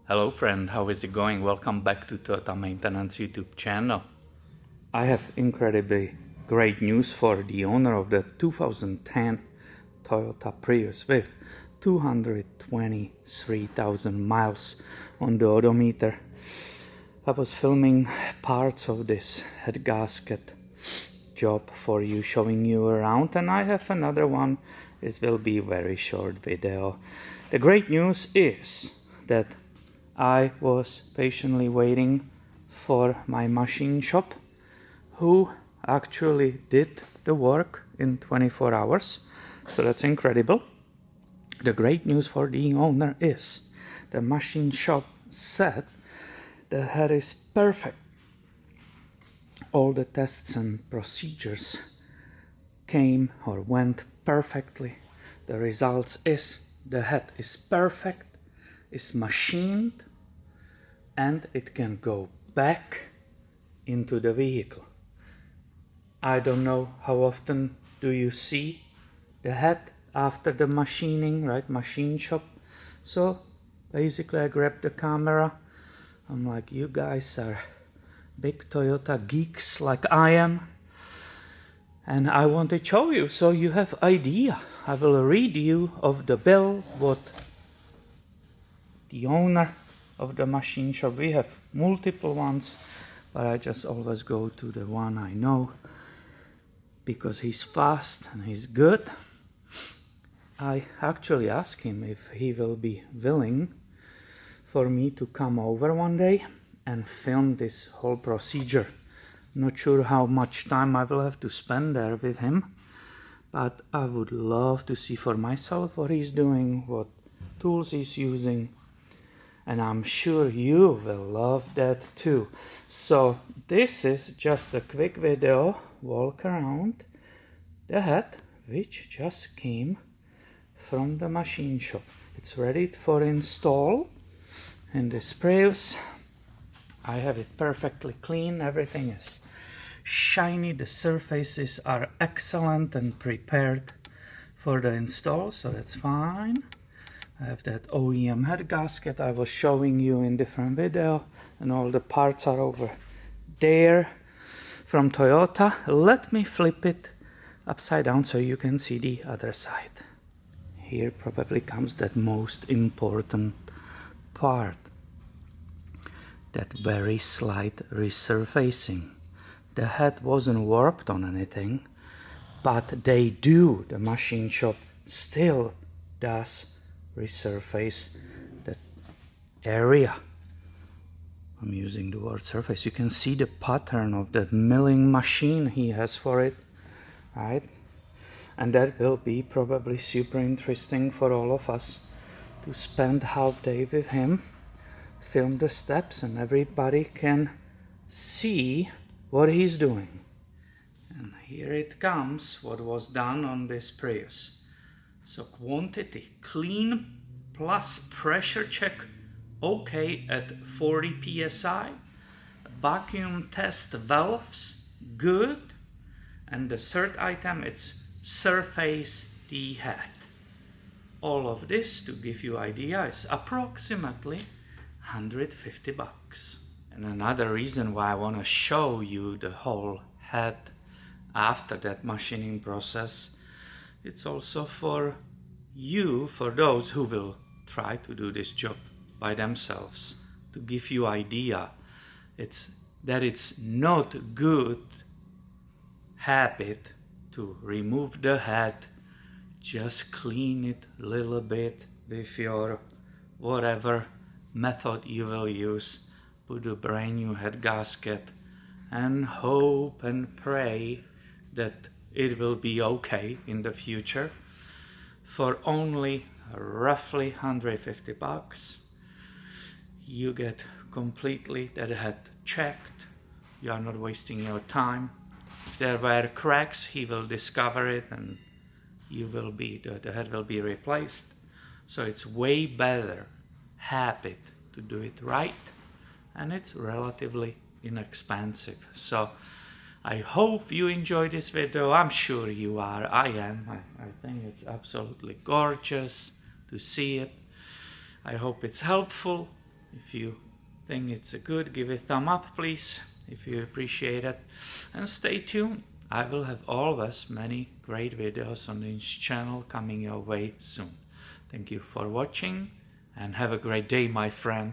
Hello friend, how is it going? Welcome back to Toyota Maintenance YouTube channel. I have incredibly great news for the owner of the 2010 Toyota Prius with 223,000 miles on the odometer. I was filming parts of this head gasket job for you, showing you around, and I have another one. This will be a very short video. The great news is that I was patiently waiting for my machine shop, who actually did the work in 24 hours. So that's incredible. The great news for the owner is the machine shop said the head is perfect. All the tests and procedures came or went perfectly. The results is the head is perfect, is machined, and it can go back into the vehicle. I don't know how often do you see the head after the machining, right? Machine shop. So basically I grabbed the camera. I'm like, you guys are big Toyota geeks like I am, and I want to show you so you have idea. I will read you of the bill what the owner of the machine shop. We have multiple ones, but I just always go to the one I know because he's fast and he's good. I actually asked him if he will be willing for me to come over one day and film this whole procedure. Not sure how much time I will have to spend there with him, but I would love to see for myself what he's doing, what tools he's using, and I'm sure you will love that too. So this is just a quick video, walk around the head, which just came from the machine shop. It's ready for install in this Prius. I have it perfectly clean, everything is shiny, the surfaces are excellent and prepared for the install, so that's fine. I have that OEM head gasket I was showing you in different video, and all the parts are over there from Toyota. Let me flip it upside down so you can see the other side. Here probably comes that most important part, that very slight resurfacing. The head wasn't warped on anything, but they do, the machine shop still does resurface that area. I'm using the word surface. You can see the pattern of that milling machine he has for it, right? And that will be probably super interesting for all of us to spend half day with him, film the steps, and everybody can see what he's doing. And here it comes, what was done on this Prius. So quantity, clean plus pressure check, okay at 40 psi. Vacuum test valves, good. And the third item, it's surface the head. All of this, to give you idea, is approximately 150 bucks. And another reason why I want to show you the whole head after that machining process, it's also for you, for those who will try to do this job by themselves, to give you idea. It's not good habit to remove the head, just clean it a little bit with your whatever method you will use, put a brand new head gasket and hope and pray that it will be okay in the future. For only roughly 150 bucks, you get completely that head checked. You are not wasting your time. If there were cracks, he will discover it and the head will be replaced. So it's way better habit to do it right, and it's relatively inexpensive. So I hope you enjoy this video. I'm sure you are. I am. I think it's absolutely gorgeous to see it. I hope it's helpful. If you think it's a good, give a thumb up please, if you appreciate it. And stay tuned. I will have always many great videos on this channel coming your way soon. Thank you for watching and have a great day, my friend.